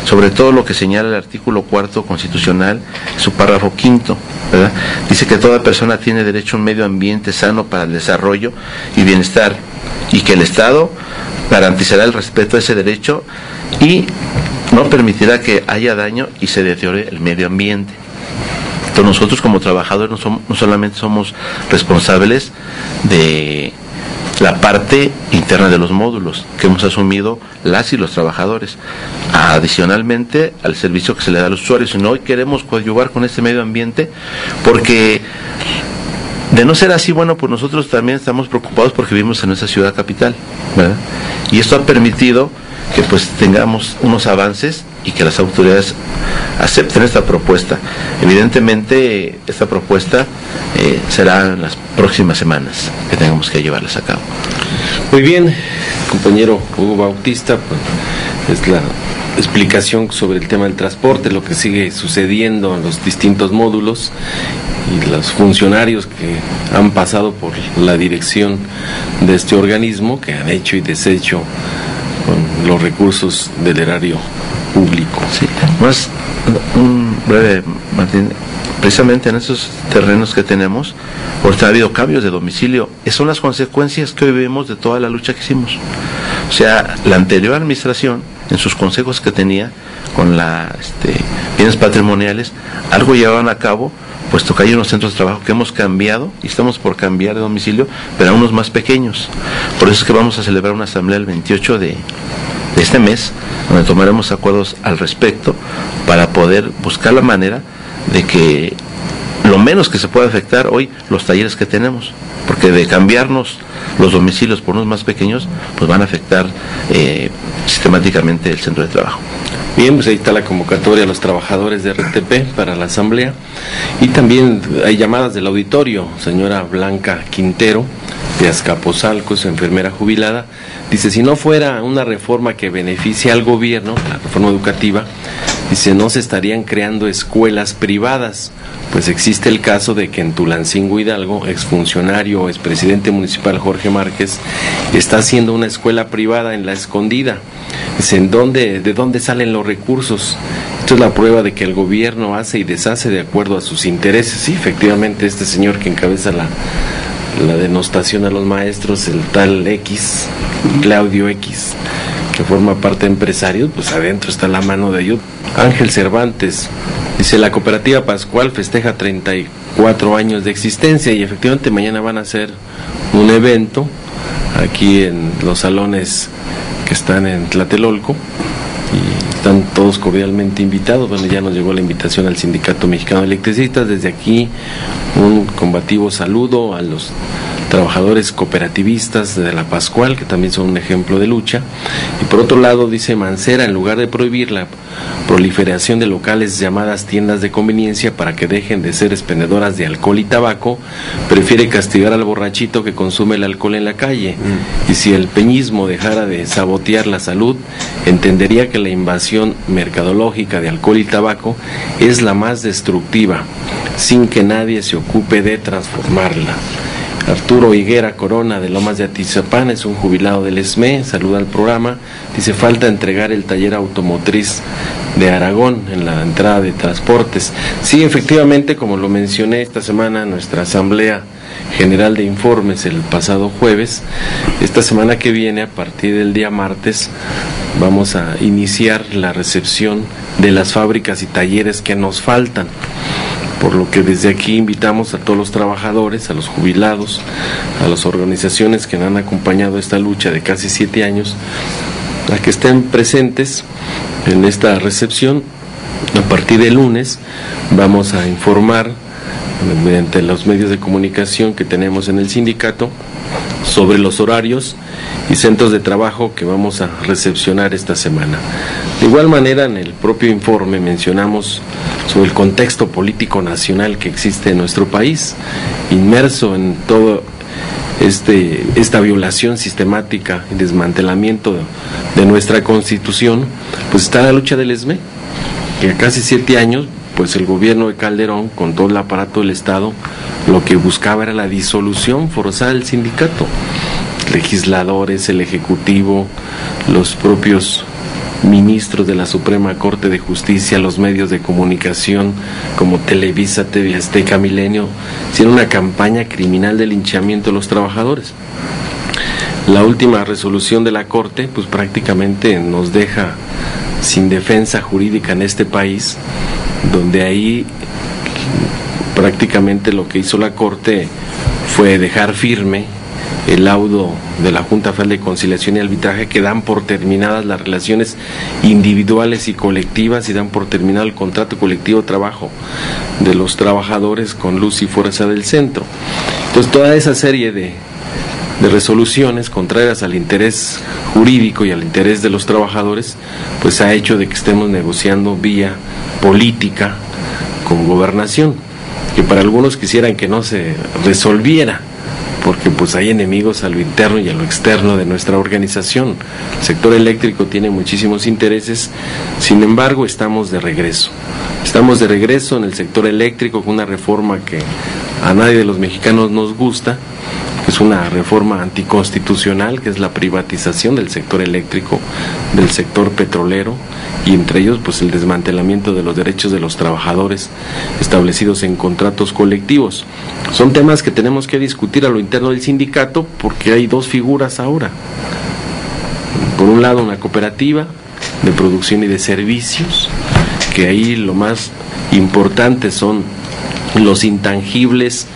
sobre todo lo que señala el artículo 4 constitucional, su párrafo 5, ¿verdad? Dice que toda persona tiene derecho a un medio ambiente sano para el desarrollo y bienestar, y que el Estado garantizará el respeto a ese derecho y no permitirá que haya daño y se deteriore el medio ambiente. Entonces nosotros como trabajadores no solamente somos responsables de la parte interna de los módulos que hemos asumido las y los trabajadores, adicionalmente al servicio que se le da a los usuarios, sino hoy queremos coadyuvar con este medio ambiente, porque de no ser así, pues nosotros también estamos preocupados porque vivimos en nuestra ciudad capital, ¿verdad? Y esto ha permitido que pues tengamos unos avances y que las autoridades acepten esta propuesta. Evidentemente esta propuesta será en las próximas semanas que tengamos que llevarlas a cabo. Muy bien, compañero Hugo Bautista, pues, es la explicación sobre el tema del transporte, lo que sigue sucediendo en los distintos módulos y los funcionarios que han pasado por la dirección de este organismo, que han hecho y deshecho con los recursos del erario público. Sí, más un breve, Martín, precisamente en esos terrenos que tenemos, ahorita ha habido cambios de domicilio, son las consecuencias que hoy vemos de toda la lucha que hicimos. O sea, la anterior administración, en sus consejos que tenía con bienes patrimoniales, algo llevaban a cabo, puesto que hay unos centros de trabajo que hemos cambiado y estamos por cambiar de domicilio, pero a unos más pequeños. Por eso es que vamos a celebrar una asamblea el 28 de este mes, donde tomaremos acuerdos al respecto para poder buscar la manera de que lo menos que se pueda afectar hoy los talleres que tenemos, porque de cambiarnos los domicilios por unos más pequeños, pues van a afectar sistemáticamente el centro de trabajo. Bien, pues ahí está la convocatoria a los trabajadores de RTP para la asamblea, y también hay llamadas del auditorio. Señora Blanca Quintero de Azcapotzalco, es enfermera jubilada, dice: si no fuera una reforma que beneficia al gobierno, la reforma educativa, dice, no se estarían creando escuelas privadas, pues existe el caso de que en Tulancingo, Hidalgo, exfuncionario, expresidente municipal Jorge Márquez está haciendo una escuela privada en La Escondida. Dice, ¿de dónde salen los recursos? Esto es la prueba de que el gobierno hace y deshace de acuerdo a sus intereses. Sí, efectivamente, este señor que encabeza la denostación a los maestros, el tal X, Claudio X, que forma parte de empresarios, pues adentro está la mano de ellos. Ángel Cervantes dice: la cooperativa Pascual festeja 34 años de existencia, y efectivamente mañana van a hacer un evento aquí en los salones que están en Tlatelolco, y están todos cordialmente invitados. Bueno, ya nos llegó la invitación al Sindicato Mexicano de Electricistas. Desde aquí un combativo saludo a los trabajadores cooperativistas de la Pascual, que también son un ejemplo de lucha. Y por otro lado, dice Mancera, en lugar de prohibir la proliferación de locales llamadas tiendas de conveniencia para que dejen de ser expendedoras de alcohol y tabaco, prefiere castigar al borrachito que consume el alcohol en la calle. Y si el peñismo dejara de sabotear la salud, entendería que la invasión mercadológica de alcohol y tabaco es la más destructiva, sin que nadie se ocupe de transformarla. Arturo Higuera Corona de Lomas de Atizapán es un jubilado del ESME, saluda al programa, dice: falta entregar el taller automotriz de Aragón en la entrada de transportes. Sí, efectivamente, como lo mencioné esta semana en nuestra asamblea general de informes el pasado jueves, esta semana que viene, a partir del día martes, vamos a iniciar la recepción de las fábricas y talleres que nos faltan. Por lo que desde aquí invitamos a todos los trabajadores, a los jubilados, a las organizaciones que han acompañado esta lucha de casi 7 años, a que estén presentes en esta recepción. A partir del lunes vamos a informar mediante los medios de comunicación que tenemos en el sindicato sobre los horarios y centros de trabajo que vamos a recepcionar esta semana. De igual manera, en el propio informe mencionamos sobre el contexto político nacional que existe en nuestro país, inmerso en todo esta violación sistemática y desmantelamiento de nuestra Constitución. Pues está la lucha del ESME, que a casi 7 años, pues el gobierno de Calderón, con todo el aparato del Estado, lo que buscaba era la disolución forzada del sindicato. Legisladores, el Ejecutivo, los propios ministros de la Suprema Corte de Justicia, los medios de comunicación como Televisa, TV Azteca, Milenio, hicieron una campaña criminal de linchamiento de los trabajadores. La última resolución de la Corte, pues prácticamente nos deja sin defensa jurídica en este país, donde ahí prácticamente lo que hizo la Corte fue dejar firme el laudo de la Junta Federal de Conciliación y Arbitraje, que dan por terminadas las relaciones individuales y colectivas, y dan por terminado el contrato colectivo de trabajo de los trabajadores con luz y fuerza del centro. Entonces, toda esa serie de de resoluciones contrarias al interés jurídico y al interés de los trabajadores, pues ha hecho de que estemos negociando vía política con gobernación, que para algunos quisieran que no se resolviera, porque pues hay enemigos a lo interno y a lo externo de nuestra organización. El sector eléctrico tiene muchísimos intereses, sin embargo estamos de regreso en el sector eléctrico con una reforma que a nadie de los mexicanos nos gusta, que es una reforma anticonstitucional, que es la privatización del sector eléctrico, del sector petrolero, y entre ellos pues el desmantelamiento de los derechos de los trabajadores establecidos en contratos colectivos. Son temas que tenemos que discutir a lo interno del sindicato, porque hay dos figuras ahora. Por un lado, una cooperativa de producción y de servicios, que ahí lo más importante son los intangibles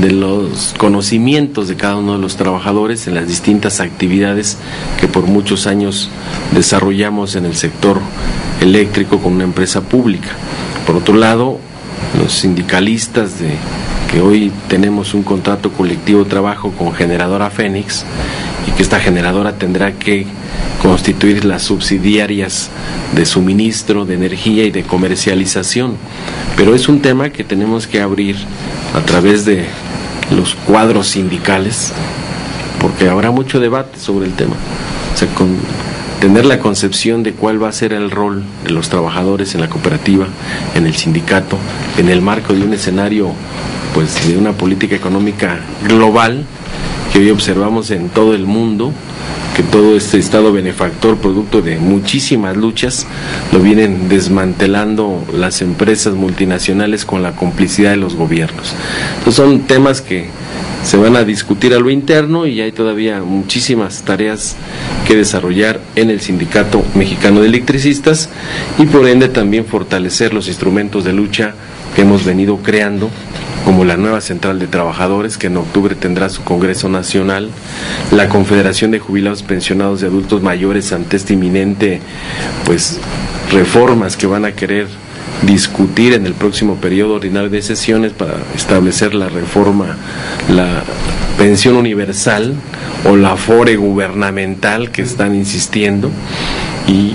de los conocimientos de cada uno de los trabajadores en las distintas actividades que por muchos años desarrollamos en el sector eléctrico con una empresa pública. Por otro lado, los sindicalistas que hoy tenemos un contrato colectivo de trabajo con Generadora Fénix, y que esta generadora tendrá que constituir las subsidiarias de suministro de energía y de comercialización. Pero es un tema que tenemos que abrir a través de los cuadros sindicales, porque habrá mucho debate sobre el tema. O sea, tener la concepción de cuál va a ser el rol de los trabajadores en la cooperativa, en el sindicato, en el marco de un escenario, pues, de una política económica global que hoy observamos en todo el mundo, que todo este Estado benefactor, producto de muchísimas luchas, lo vienen desmantelando las empresas multinacionales con la complicidad de los gobiernos. Entonces son temas que se van a discutir a lo interno, y hay todavía muchísimas tareas que desarrollar en el Sindicato Mexicano de Electricistas, y por ende también fortalecer los instrumentos de lucha que hemos venido creando, como la nueva Central de Trabajadores, que en octubre tendrá su Congreso Nacional, la Confederación de Jubilados Pensionados de Adultos Mayores, ante esta inminente, pues, reformas que van a querer discutir en el próximo periodo ordinario de sesiones para establecer la reforma, la pensión universal o la afore gubernamental que están insistiendo, y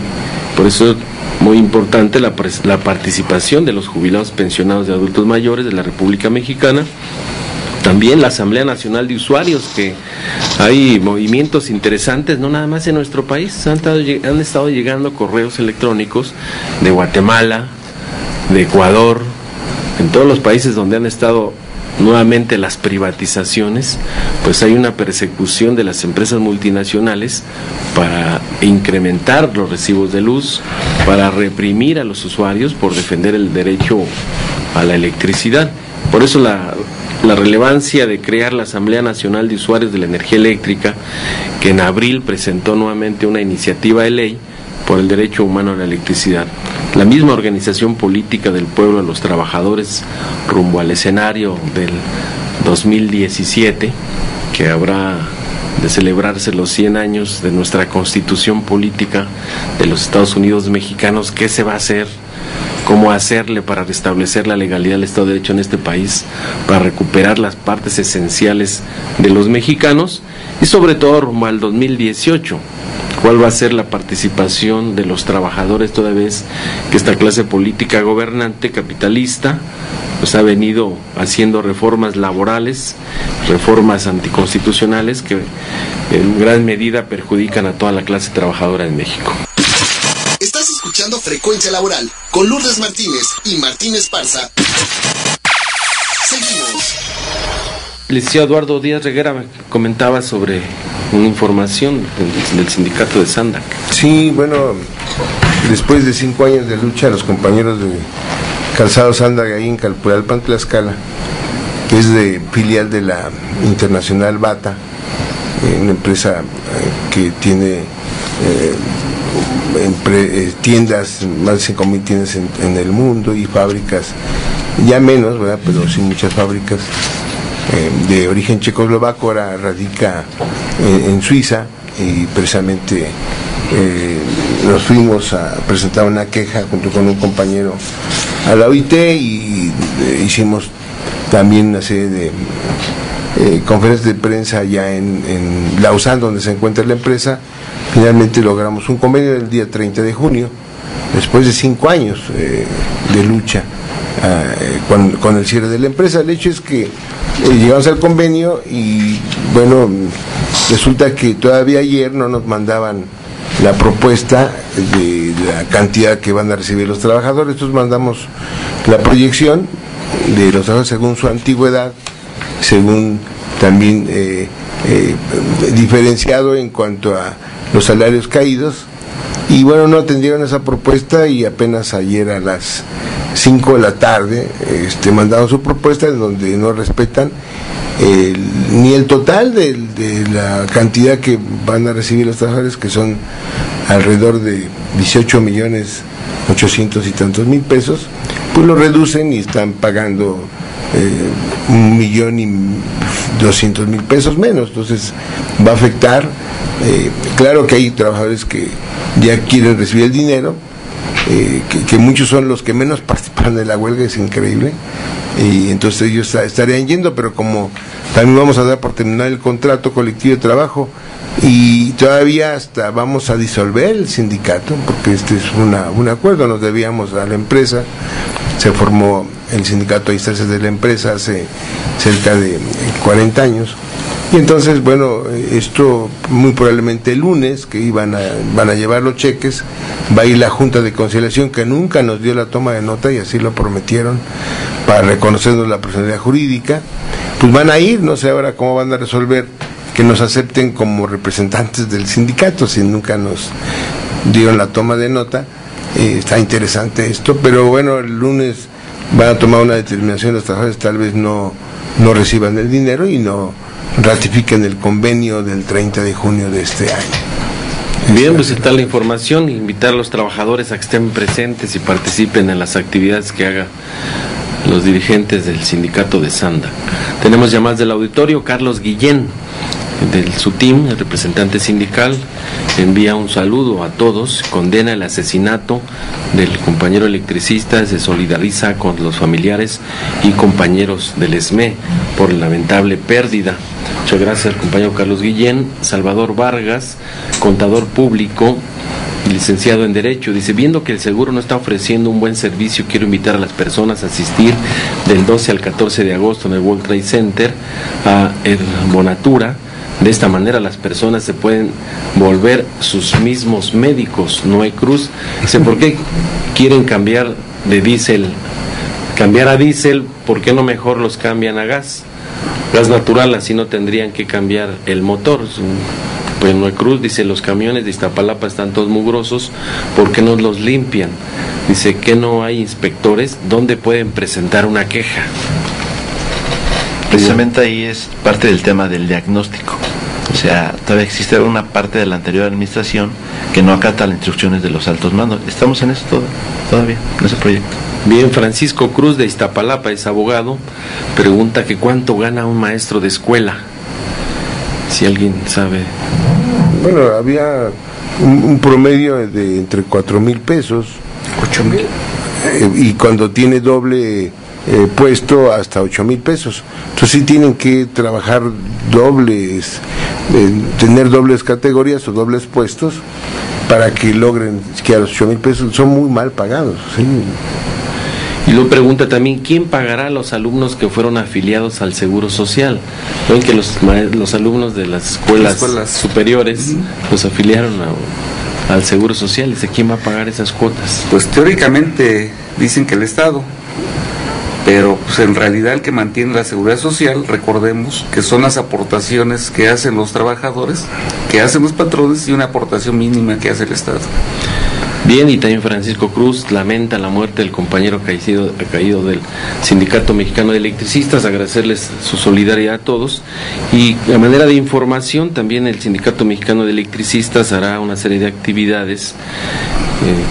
por eso muy importante la participación de los jubilados pensionados de adultos mayores de la República Mexicana. También la Asamblea Nacional de Usuarios, que hay movimientos interesantes, no nada más en nuestro país. Han estado llegando correos electrónicos de Guatemala, de Ecuador, en todos los países donde han estado nuevamente las privatizaciones, pues hay una persecución de las empresas multinacionales para incrementar los recibos de luz, para reprimir a los usuarios por defender el derecho a la electricidad. Por eso la relevancia de crear la Asamblea Nacional de Usuarios de la Energía Eléctrica, que en abril presentó nuevamente una iniciativa de ley por el derecho humano a la electricidad. La misma organización política del pueblo de los trabajadores, rumbo al escenario del 2017, que habrá de celebrarse los 100 años de nuestra Constitución Política de los Estados Unidos Mexicanos. ¿Qué se va a hacer? ¿Cómo hacerle para restablecer la legalidad del Estado de Derecho en este país, para recuperar las partes esenciales de los mexicanos? Y sobre todo rumbo al 2018, ¿cuál va a ser la participación de los trabajadores, toda vez que esta clase política gobernante capitalista pues ha venido haciendo reformas laborales, reformas anticonstitucionales que en gran medida perjudican a toda la clase trabajadora en México? Estás escuchando Frecuencia Laboral con Lourdes Martínez y Martín Esparza. Seguimos. Licenciado Eduardo Díaz Reguera me comentaba sobre una información del sindicato de Sandac. Sí, bueno, después de 5 años de lucha, los compañeros de Calzado Sandac ahí en Calpulalpan, Tlaxcala, que es de filial de la Internacional Bata, una empresa que tiene tiendas, más de 5,000 tiendas en el mundo, y fábricas, ya menos, ¿verdad?, pero sí muchas fábricas, de origen checoslovaco. Ahora radica en Suiza, y precisamente nos fuimos a presentar una queja junto con un compañero a la OIT, y hicimos también una serie conferencias de prensa ya en Lausanne, donde se encuentra la empresa. Finalmente logramos un convenio el día 30 de junio, después de 5 años de lucha con el cierre de la empresa. El hecho es que llegamos al convenio y bueno, resulta que todavía ayer no nos mandaban la propuesta de la cantidad que van a recibir los trabajadores. Entonces mandamos la proyección de los trabajadores según su antigüedad, según también diferenciado en cuanto a los salarios caídos, y bueno, no atendieron esa propuesta y apenas ayer a las 5 de la tarde mandaron su propuesta en donde no respetan ni el total de la cantidad que van a recibir los trabajadores, que son alrededor de 18.800.000 y tantos pesos, pues lo reducen y están pagando 1.200.000 pesos menos. Entonces va a afectar. Claro que hay trabajadores que ya quieren recibir el dinero, que muchos son los que menos participan de la huelga, es increíble, y entonces ellos estarían yendo, pero como también vamos a dar por terminar el contrato colectivo de trabajo y todavía hasta vamos a disolver el sindicato, porque este es un acuerdo, nos debíamos a la empresa. Se formó el sindicato a instancias de la empresa hace cerca de 40 años. Y entonces, bueno, esto muy probablemente el lunes, que van a llevar los cheques, va a ir la Junta de Conciliación, que nunca nos dio la toma de nota, y así lo prometieron, para reconocernos la personalidad jurídica. Pues van a ir, no sé ahora cómo van a resolver que nos acepten como representantes del sindicato, si nunca nos dieron la toma de nota. Está interesante esto, pero bueno, el lunes van a tomar una determinación, los trabajadores tal vez no reciban el dinero y no ratifiquen el convenio del 30 de junio de este año. Bien, pues está la información. Invitar a los trabajadores a que estén presentes y participen en las actividades que hagan los dirigentes del sindicato de Sanda. Tenemos llamadas del auditorio. Carlos Guillén, del SUTIM, el representante sindical, envía un saludo a todos, condena el asesinato del compañero electricista, se solidariza con los familiares y compañeros del SME por la lamentable pérdida. Muchas gracias al compañero Carlos Guillén. Salvador Vargas, contador público, licenciado en Derecho, dice: viendo que el seguro no está ofreciendo un buen servicio, quiero invitar a las personas a asistir del 12 al 14 de agosto en el World Trade Center a Herbonatura. De esta manera las personas se pueden volver sus mismos médicos. Noé Cruz dice: ¿por qué quieren cambiar de diésel? Cambiar a diésel, ¿por qué no mejor los cambian a gas natural? Así no tendrían que cambiar el motor. Pues Noé Cruz dice: los camiones de Iztapalapa están todos mugrosos, ¿por qué no los limpian? Dice que no hay inspectores, ¿dónde pueden presentar una queja? Precisamente ahí es parte del tema del diagnóstico. O sea, todavía existe una parte de la anterior administración que no acata las instrucciones de los altos mandos. Estamos en eso todavía, en ese proyecto. Bien, Francisco Cruz de Iztapalapa, es abogado, pregunta que cuánto gana un maestro de escuela, si alguien sabe. Bueno, había un promedio de entre 4,000 pesos, 8,000, y cuando tiene doble puesto hasta 8,000 pesos. Entonces sí tienen que trabajar dobles, tener dobles categorías o dobles puestos para que logren que a los 8,000 pesos son muy mal pagados, ¿sí? Y luego pregunta también: ¿quién pagará a los alumnos que fueron afiliados al Seguro Social? Ven que los alumnos de las escuelas superiores los afiliaron al Seguro Social. Dice: ¿quién va a pagar esas cuotas? Pues teóricamente dicen que el Estado, pero pues en realidad el que mantiene la seguridad social, recordemos que son las aportaciones que hacen los trabajadores, que hacen los patrones, y una aportación mínima que hace el Estado. Bien, y también Francisco Cruz lamenta la muerte del compañero caído del Sindicato Mexicano de Electricistas. Agradecerles su solidaridad a todos. Y a manera de información, también el Sindicato Mexicano de Electricistas hará una serie de actividades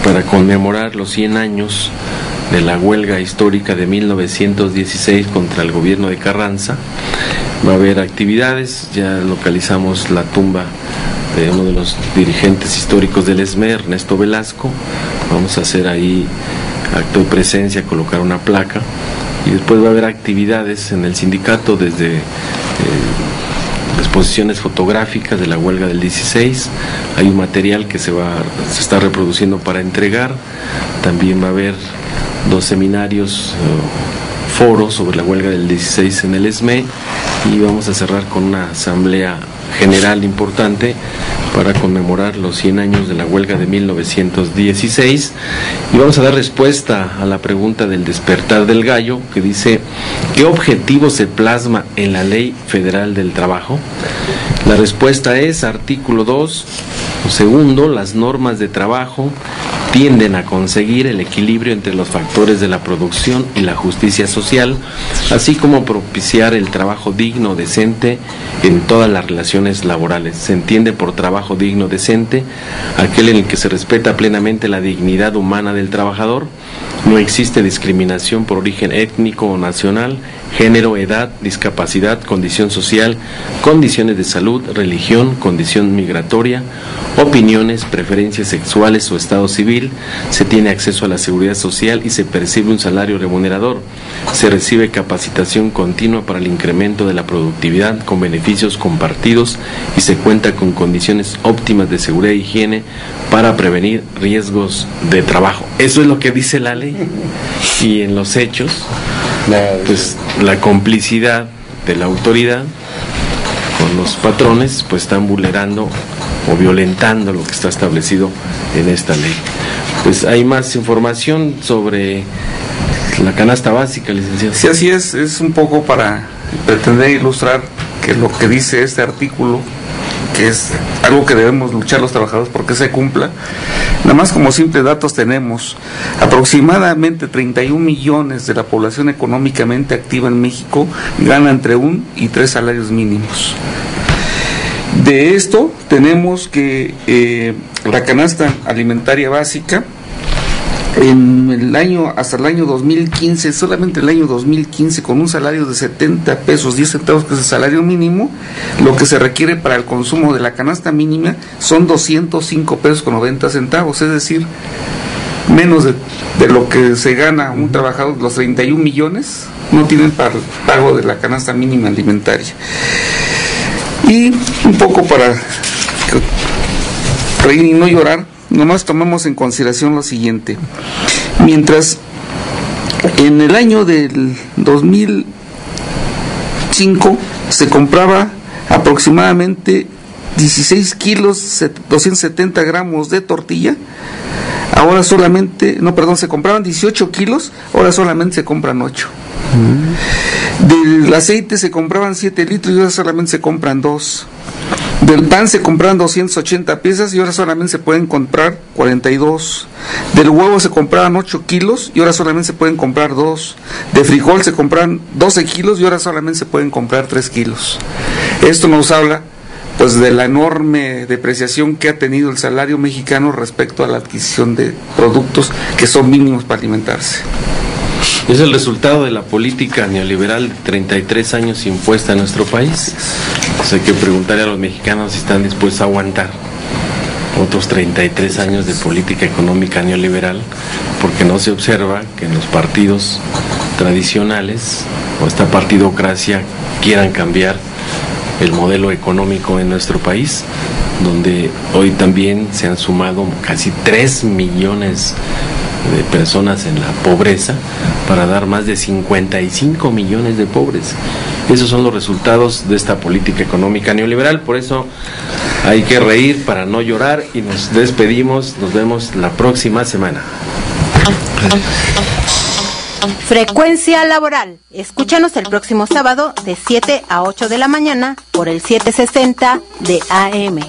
para conmemorar los 100 años de la huelga histórica de 1916 contra el gobierno de Carranza. Va a haber actividades, ya localizamos la tumba de uno de los dirigentes históricos del SME, Ernesto Velasco. Vamos a hacer ahí acto de presencia, colocar una placa y después va a haber actividades en el sindicato desde exposiciones fotográficas de la huelga del 16, hay un material que se está reproduciendo para entregar, también va a haber 2 seminarios, foros sobre la huelga del 16 en el ESME, y vamos a cerrar con una asamblea general importante para conmemorar los 100 años de la huelga de 1916, y vamos a dar respuesta a la pregunta del despertar del gallo, que dice: ¿qué objetivo se plasma en la Ley Federal del Trabajo? La respuesta es artículo 2, segundo, las normas de trabajo tienden a conseguir el equilibrio entre los factores de la producción y la justicia social, así como propiciar el trabajo digno, decente en todas las relaciones laborales. Se entiende por trabajo digno, decente aquel en el que se respeta plenamente la dignidad humana del trabajador, no existe discriminación por origen étnico o nacional, género, edad, discapacidad, condición social, condiciones de salud, religión, condición migratoria, opiniones, preferencias sexuales o estado civil, se tiene acceso a la seguridad social y se percibe un salario remunerador, se recibe capacitación continua para el incremento de la productividad con beneficios compartidos y se cuenta con condiciones óptimas de seguridad e higiene para prevenir riesgos de trabajo. Eso es lo que dice la ley, y en los hechos, pues la complicidad de la autoridad con los patrones pues están vulnerando o violentando lo que está establecido en esta ley. Pues hay más información sobre la canasta básica, licenciado. Sí, así es un poco para pretender ilustrar que lo que dice este artículo, que es algo que debemos luchar los trabajadores porque se cumpla. Nada más como simples datos tenemos aproximadamente 31 millones de la población económicamente activa en México gana entre 1 y 3 salarios mínimos. De esto tenemos que la canasta alimentaria básica en el año, hasta el año 2015, solamente el año 2015, con un salario de 70 pesos 10 centavos, que es el salario mínimo, lo que se requiere para el consumo de la canasta mínima son 205 pesos con 90 centavos, es decir, menos de lo que se gana un trabajador. Los 31 millones no tienen para el pago de la canasta mínima alimentaria. Y un poco para reír y no llorar, nomás tomamos en consideración lo siguiente. Mientras en el año del 2005 se compraba aproximadamente 16 kilos, 270 gramos de tortilla, ahora solamente, se compraban 18 kilos, ahora solamente se compran 8. Del aceite se compraban 7 litros y ahora solamente se compran 2. Del pan se compraban 280 piezas y ahora solamente se pueden comprar 42. Del huevo se compraban 8 kilos y ahora solamente se pueden comprar 2. De frijol se compraban 12 kilos y ahora solamente se pueden comprar 3 kilos. Esto nos habla pues de la enorme depreciación que ha tenido el salario mexicano respecto a la adquisición de productos que son mínimos para alimentarse. Es el resultado de la política neoliberal de 33 años impuesta en nuestro país. Pues hay que preguntarle a los mexicanos si están dispuestos a aguantar otros 33 años de política económica neoliberal, porque no se observa que en los partidos tradicionales o esta partidocracia quieran cambiar el modelo económico en nuestro país, donde hoy también se han sumado casi 3 millones de personas en la pobreza para dar más de 55 millones de pobres. Esos son los resultados de esta política económica neoliberal. Por eso hay que reír para no llorar y nos despedimos. Nos vemos la próxima semana. Frecuencia laboral. Escúchanos el próximo sábado de 7 a 8 de la mañana por el 760 de AM.